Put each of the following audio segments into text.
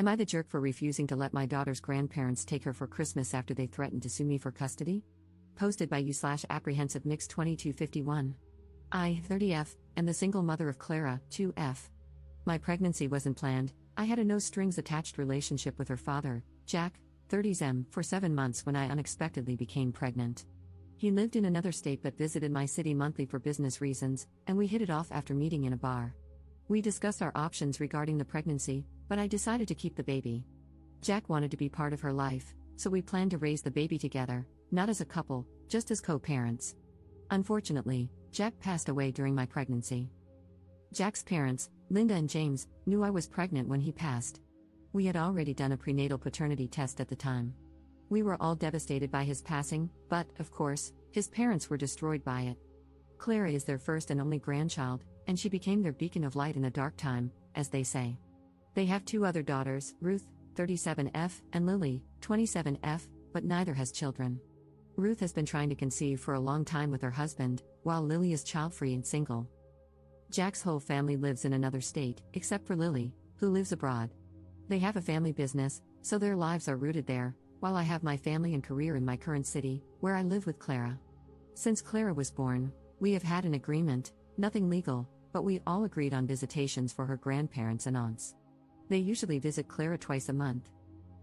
Am I the jerk for refusing to let my daughter's grandparents take her for Christmas after they threatened to sue me for custody? Posted by you/apprehensive mix 2251. I, 30F, am the single mother of Clara, 2F. My pregnancy wasn't planned. I had a no-strings-attached relationship with her father, Jack, 30M, for 7 months when I unexpectedly became pregnant. He lived in another state but visited my city monthly for business reasons, and we hit it off after meeting in a bar. We discussed our options regarding the pregnancy, but I decided to keep the baby. Jack wanted to be part of her life, so we planned to raise the baby together, not as a couple, just as co-parents. Unfortunately, Jack passed away during my pregnancy. Jack's parents, Linda and James, knew I was pregnant when he passed. We had already done a prenatal paternity test at the time. We were all devastated by his passing, but, of course, his parents were destroyed by it. Clara is their first and only grandchild, and she became their beacon of light in a dark time, as they say. They have 2 other daughters, Ruth, 37F, and Lily, 27F, but neither has children. Ruth has been trying to conceive for a long time with her husband, while Lily is child-free and single. Jack's whole family lives in another state, except for Lily, who lives abroad. They have a family business, so their lives are rooted there, while I have my family and career in my current city, where I live with Clara. Since Clara was born, we have had an agreement, nothing legal, but we all agreed on visitations for her grandparents and aunts. They usually visit Clara twice a month.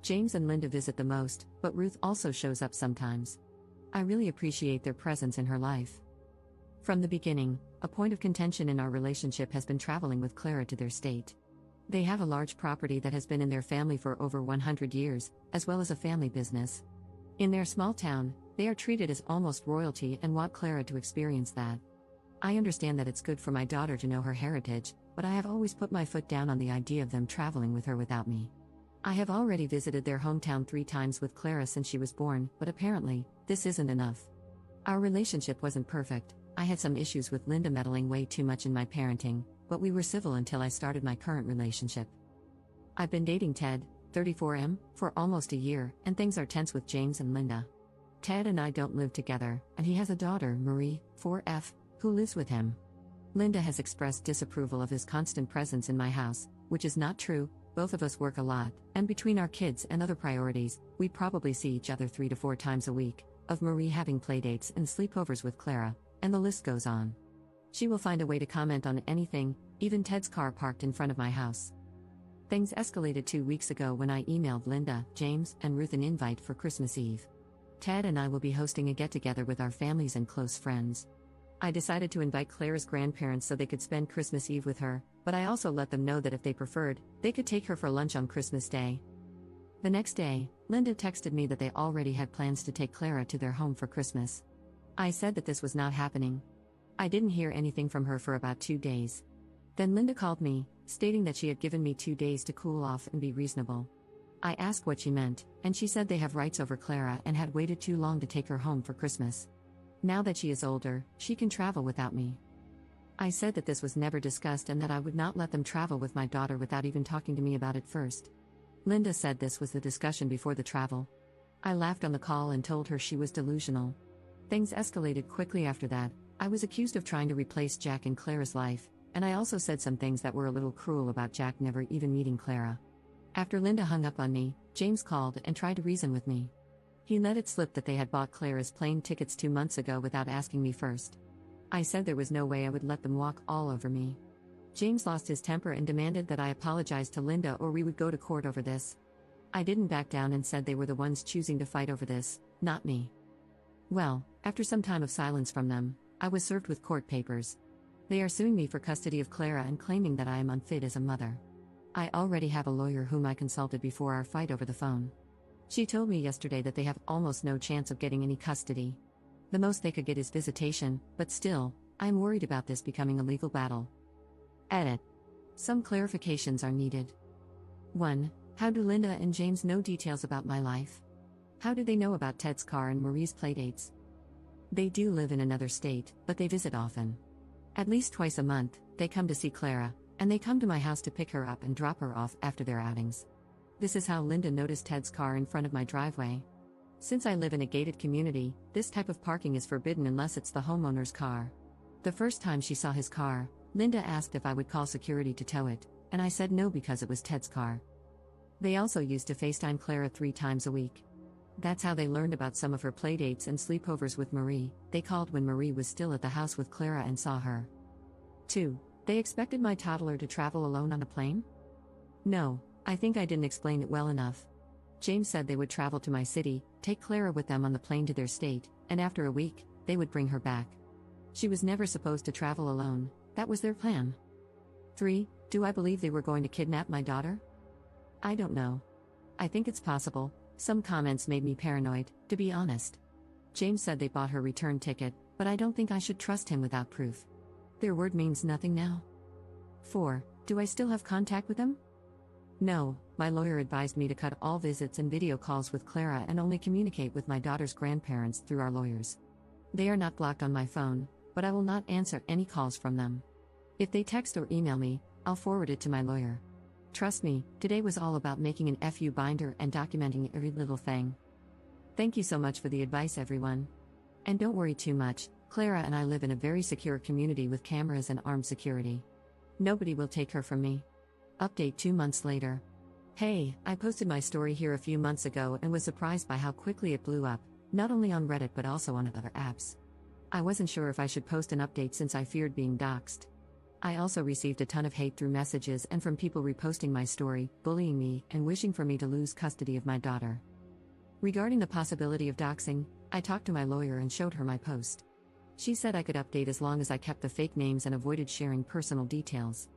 James and Linda visit the most, but Ruth also shows up sometimes. I really appreciate their presence in her life. From the beginning, a point of contention in our relationship has been traveling with Clara to their state. They have a large property that has been in their family for over 100 years, as well as a family business. In their small town, they are treated as almost royalty and want Clara to experience that. I understand that it's good for my daughter to know her heritage, but I have always put my foot down on the idea of them traveling with her without me. I have already visited their hometown 3 times with Clara since she was born, but apparently, this isn't enough. Our relationship wasn't perfect. I had some issues with Linda meddling way too much in my parenting, but we were civil until I started my current relationship. I've been dating Ted, 34M, for almost a year, and things are tense with James and Linda. Ted and I don't live together, and he has a daughter, Marie, 4F, who lives with him. Linda has expressed disapproval of his constant presence in my house, which is not true. Both of us work a lot, and between our kids and other priorities, we probably see each other 3 to 4 times a week, of Marie having playdates and sleepovers with Clara, and the list goes on. She will find a way to comment on anything, even Ted's car parked in front of my house. Things escalated 2 weeks ago when I emailed Linda, James, and Ruth an invite for Christmas Eve. Ted and I will be hosting a get-together with our families and close friends. I decided to invite Clara's grandparents so they could spend Christmas Eve with her, but I also let them know that if they preferred, they could take her for lunch on Christmas Day. The next day, Linda texted me that they already had plans to take Clara to their home for Christmas. I said that this was not happening. I didn't hear anything from her for about 2 days. Then Linda called me, stating that she had given me 2 days to cool off and be reasonable. I asked what she meant, and she said they have rights over Clara and had waited too long to take her home for Christmas. Now that she is older, she can travel without me. I said that this was never discussed and that I would not let them travel with my daughter without even talking to me about it first. Linda said this was the discussion before the travel. I laughed on the call and told her she was delusional. Things escalated quickly after that. I was accused of trying to replace Jack in Clara's life, and I also said some things that were a little cruel about Jack never even meeting Clara. After Linda hung up on me, James called and tried to reason with me. He let it slip that they had bought Clara's plane tickets 2 months ago without asking me first. I said there was no way I would let them walk all over me. James lost his temper and demanded that I apologize to Linda or we would go to court over this. I didn't back down and said they were the ones choosing to fight over this, not me. Well, after some time of silence from them, I was served with court papers. They are suing me for custody of Clara and claiming that I am unfit as a mother. I already have a lawyer whom I consulted before our fight over the phone. She told me yesterday that they have almost no chance of getting any custody. The most they could get is visitation, but still, I am worried about this becoming a legal battle. Edit. Some clarifications are needed. 1. How do Linda and James know details about my life? How do they know about Ted's car and Marie's playdates? They do live in another state, but they visit often. At least twice a month, they come to see Clara, and they come to my house to pick her up and drop her off after their outings. This is how Linda noticed Ted's car in front of my driveway. Since I live in a gated community, this type of parking is forbidden unless it's the homeowner's car. The first time she saw his car, Linda asked if I would call security to tow it, and I said no because it was Ted's car. They also used to FaceTime Clara 3 times a week. That's how they learned about some of her playdates and sleepovers with Marie. They called when Marie was still at the house with Clara and saw her. 2. They expected my toddler to travel alone on a plane? No, I think I didn't explain it well enough. James said they would travel to my city, take Clara with them on the plane to their state, and after a week, they would bring her back. She was never supposed to travel alone, that was their plan. 3. Do I believe they were going to kidnap my daughter? I don't know. I think it's possible. Some comments made me paranoid, to be honest. James said they bought her return ticket, but I don't think I should trust him without proof. Their word means nothing now. 4. Do I still have contact with them? No, my lawyer advised me to cut all visits and video calls with Clara and only communicate with my daughter's grandparents through our lawyers. They are not blocked on my phone, but I will not answer any calls from them. If they text or email me, I'll forward it to my lawyer. Trust me, today was all about making an FU binder and documenting every little thing. Thank you so much for the advice, everyone. And don't worry too much, Clara and I live in a very secure community with cameras and armed security. Nobody will take her from me. Update 2 months later. Hey, I posted my story here a few months ago and was surprised by how quickly it blew up, not only on Reddit but also on other apps. I wasn't sure if I should post an update since I feared being doxxed. I also received a ton of hate through messages and from people reposting my story, bullying me, and wishing for me to lose custody of my daughter. Regarding the possibility of doxing, I talked to my lawyer and showed her my post. She said I could update as long as I kept the fake names and avoided sharing personal details.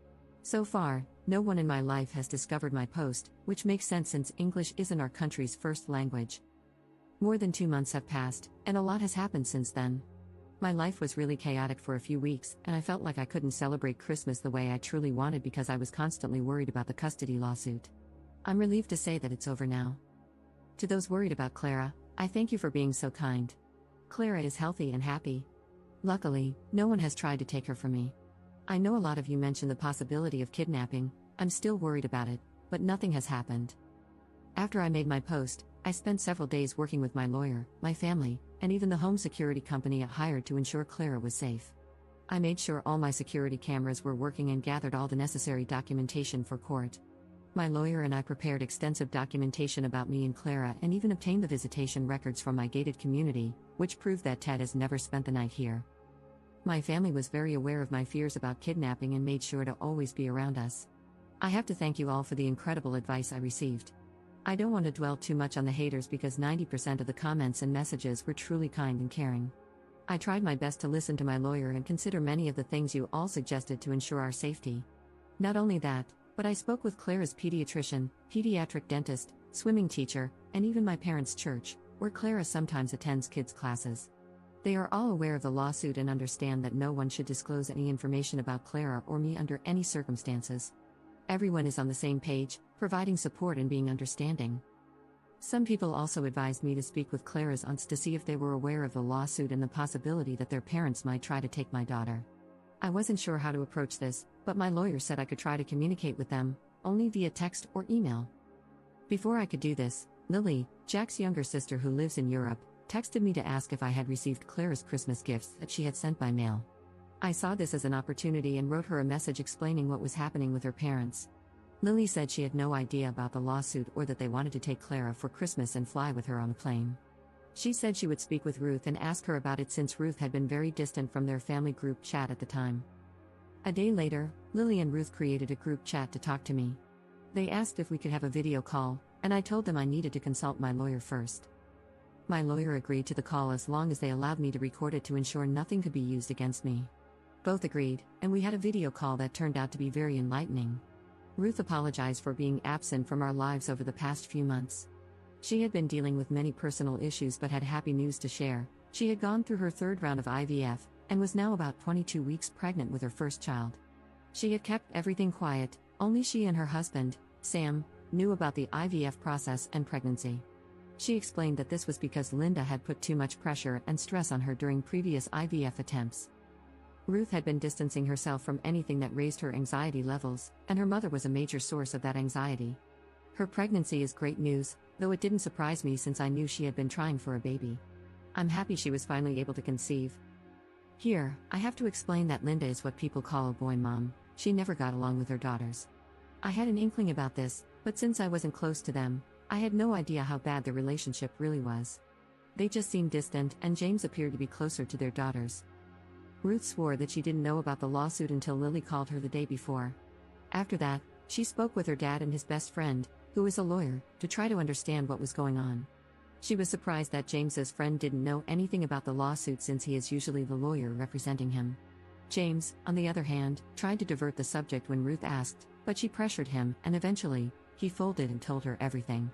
So far, no one in my life has discovered my post, which makes sense since English isn't our country's first language. More than 2 months have passed, and a lot has happened since then. My life was really chaotic for a few weeks, and I felt like I couldn't celebrate Christmas the way I truly wanted because I was constantly worried about the custody lawsuit. I'm relieved to say that it's over now. To those worried about Clara, I thank you for being so kind. Clara is healthy and happy. Luckily, no one has tried to take her from me. I know a lot of you mentioned the possibility of kidnapping. I'm still worried about it, but nothing has happened. After I made my post, I spent several days working with my lawyer, my family, and even the home security company I hired to ensure Clara was safe. I made sure all my security cameras were working and gathered all the necessary documentation for court. My lawyer and I prepared extensive documentation about me and Clara and even obtained the visitation records from my gated community, which proved that Ted has never spent the night here. My family was very aware of my fears about kidnapping and made sure to always be around us. I have to thank you all for the incredible advice I received. I don't want to dwell too much on the haters because 90% of the comments and messages were truly kind and caring. I tried my best to listen to my lawyer and consider many of the things you all suggested to ensure our safety. Not only that, but I spoke with Clara's pediatrician, pediatric dentist, swimming teacher, and even my parents' church, where Clara sometimes attends kids' classes. They are all aware of the lawsuit and understand that no one should disclose any information about Clara or me under any circumstances. Everyone is on the same page, providing support and being understanding. Some people also advised me to speak with Clara's aunts to see if they were aware of the lawsuit and the possibility that their parents might try to take my daughter. I wasn't sure how to approach this, but my lawyer said I could try to communicate with them, only via text or email. Before I could do this, Lily, Jack's younger sister who lives in Europe, texted me to ask if I had received Clara's Christmas gifts that she had sent by mail. I saw this as an opportunity and wrote her a message explaining what was happening with her parents. Lily said she had no idea about the lawsuit or that they wanted to take Clara for Christmas and fly with her on a plane. She said she would speak with Ruth and ask her about it since Ruth had been very distant from their family group chat at the time. A day later, Lily and Ruth created a group chat to talk to me. They asked if we could have a video call, and I told them I needed to consult my lawyer first. My lawyer agreed to the call as long as they allowed me to record it to ensure nothing could be used against me. Both agreed, and we had a video call that turned out to be very enlightening. Ruth apologized for being absent from our lives over the past few months. She had been dealing with many personal issues but had happy news to share. She had gone through her 3rd round of IVF, and was now about 22 weeks pregnant with her first child. She had kept everything quiet, only she and her husband, Sam, knew about the IVF process and pregnancy. She explained that this was because Linda had put too much pressure and stress on her during previous IVF attempts. Ruth had been distancing herself from anything that raised her anxiety levels, and her mother was a major source of that anxiety. Her pregnancy is great news, though it didn't surprise me since I knew she had been trying for a baby. I'm happy she was finally able to conceive. Here, I have to explain that Linda is what people call a boy mom. She never got along with her daughters. I had an inkling about this, But since I wasn't close to them, I had no idea how bad the relationship really was. They just seemed distant, and James appeared to be closer to their daughters. Ruth swore that she didn't know about the lawsuit until Lily called her the day before. After that, she spoke with her dad and his best friend, who is a lawyer, to try to understand what was going on. She was surprised that James's friend didn't know anything about the lawsuit since he is usually the lawyer representing him. James, on the other hand, tried to divert the subject when Ruth asked, but she pressured him, and eventually, he folded and told her everything.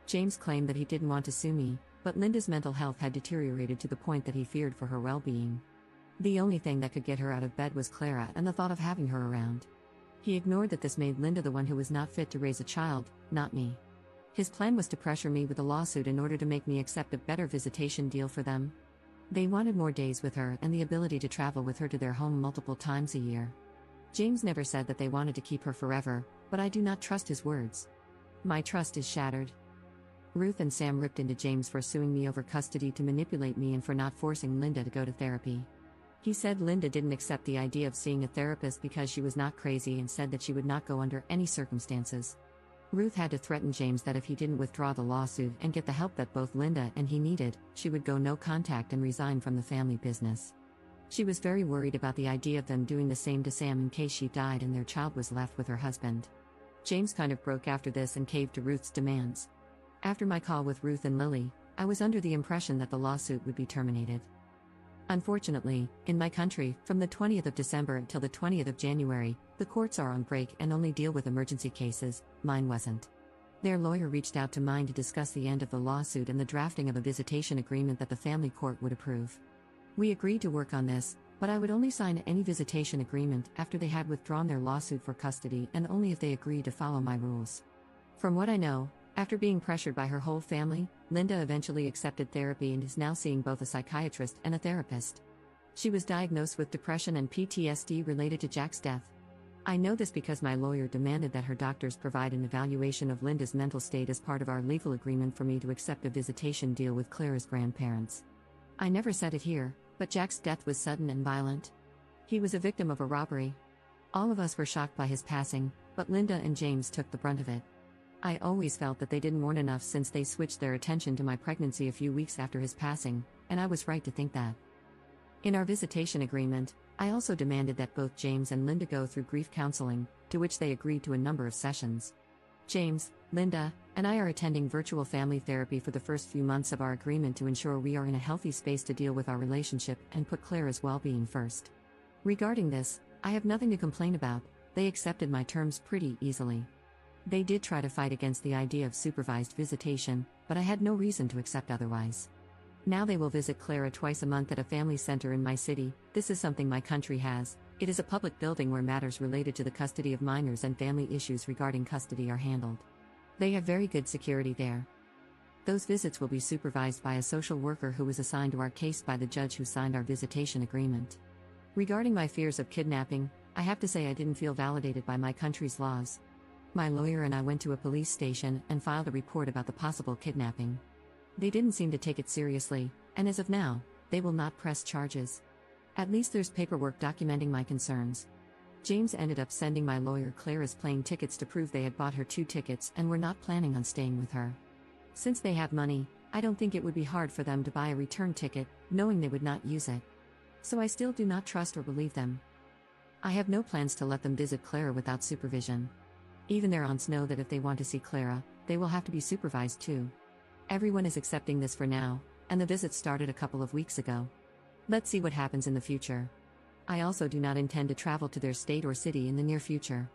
James claimed that he didn't want to sue me, but Linda's mental health had deteriorated to the point that he feared for her well-being. The only thing that could get her out of bed was Clara and the thought of having her around. He ignored that this made Linda the one who was not fit to raise a child, not me. His plan was to pressure me with a lawsuit in order to make me accept a better visitation deal for them. They wanted more days with her and the ability to travel with her to their home multiple times a year. James never said that they wanted to keep her forever, but I do not trust his words. My trust is shattered. Ruth and Sam ripped into James for suing me over custody to manipulate me and for not forcing Linda to go to therapy. He said Linda didn't accept the idea of seeing a therapist because she was not crazy and said that she would not go under any circumstances. Ruth had to threaten James that if he didn't withdraw the lawsuit and get the help that both Linda and he needed, she would go no contact and resign from the family business. She was very worried about the idea of them doing the same to Sam in case she died and their child was left with her husband. James kind of broke after this and caved to Ruth's demands. After my call with Ruth and Lily, I was under the impression that the lawsuit would be terminated. Unfortunately, in my country, from the 20th of December until the 20th of January, the courts are on break and only deal with emergency cases. Mine wasn't. Their lawyer reached out to mine to discuss the end of the lawsuit and the drafting of a visitation agreement that the family court would approve. We agreed to work on this, but I would only sign any visitation agreement after they had withdrawn their lawsuit for custody and only if they agreed to follow my rules. From what I know, after being pressured by her whole family, Linda eventually accepted therapy and is now seeing both a psychiatrist and a therapist. She was diagnosed with depression and PTSD related to Jack's death. I know this because my lawyer demanded that her doctors provide an evaluation of Linda's mental state as part of our legal agreement for me to accept a visitation deal with Clara's grandparents. I never said it here, but Jack's death was sudden and violent. He was a victim of a robbery. All of us were shocked by his passing, but Linda and James took the brunt of it. I always felt that they didn't mourn enough since they switched their attention to my pregnancy a few weeks after his passing, and I was right to think that. In our visitation agreement, I also demanded that both James and Linda go through grief counseling, to which they agreed to a number of sessions. James, Linda, and I are attending virtual family therapy for the first few months of our agreement to ensure we are in a healthy space to deal with our relationship and put Clara's well-being first. Regarding this, I have nothing to complain about. They accepted my terms pretty easily. They did try to fight against the idea of supervised visitation, but I had no reason to accept otherwise. Now they will visit Clara twice a month at a family center in my city. This is something my country has. It is a public building where matters related to the custody of minors and family issues regarding custody are handled. They have very good security there. Those visits will be supervised by a social worker who was assigned to our case by the judge who signed our visitation agreement. Regarding my fears of kidnapping, I have to say I didn't feel validated by my country's laws. My lawyer and I went to a police station and filed a report about the possible kidnapping. They didn't seem to take it seriously, and as of now, they will not press charges. At least there's paperwork documenting my concerns. James ended up sending my lawyer Clara's plane tickets to prove they had bought her 2 tickets and were not planning on staying with her. Since they have money, I don't think it would be hard for them to buy a return ticket, knowing they would not use it. So I still do not trust or believe them. I have no plans to let them visit Clara without supervision. Even their aunts know that if they want to see Clara, they will have to be supervised too. Everyone is accepting this for now, and the visit started a couple of weeks ago. Let's see what happens in the future. I also do not intend to travel to their state or city in the near future.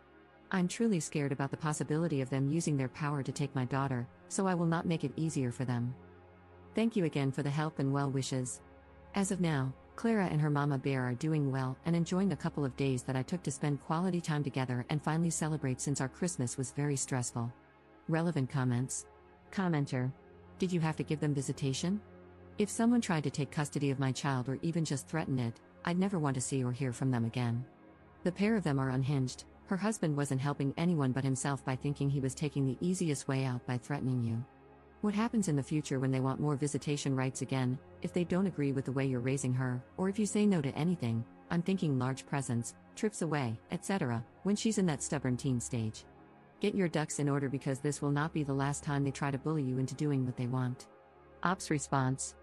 I'm truly scared about the possibility of them using their power to take my daughter, so I will not make it easier for them. Thank you again for the help and well wishes. As of now, Clara and her mama bear are doing well and enjoying a couple of days that I took to spend quality time together and finally celebrate since our Christmas was very stressful. Relevant comments. Commenter. Did you have to give them visitation? If someone tried to take custody of my child or even just threatened it, I'd never want to see or hear from them again. The pair of them are unhinged. Her husband wasn't helping anyone but himself by thinking he was taking the easiest way out by threatening you. What happens in the future when they want more visitation rights again, if they don't agree with the way you're raising her, or if you say no to anything? I'm thinking large presents, trips away, etc., when she's in that stubborn teen stage. Get your ducks in order because this will not be the last time they try to bully you into doing what they want. Ops response.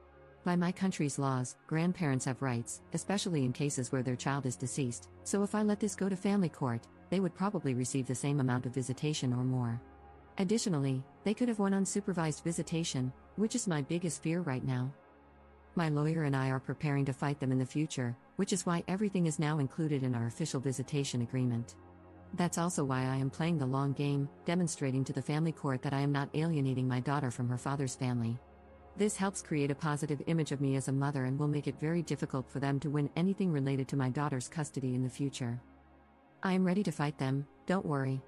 By my country's laws, grandparents have rights, especially in cases where their child is deceased, so if I let this go to family court, they would probably receive the same amount of visitation or more. Additionally, they could have one unsupervised visitation, which is my biggest fear right now. My lawyer and I are preparing to fight them in the future, which is why everything is now included in our official visitation agreement. That's also why I am playing the long game, demonstrating to the family court that I am not alienating my daughter from her father's family. This helps create a positive image of me as a mother and will make it very difficult for them to win anything related to my daughter's custody in the future. I am ready to fight them, don't worry.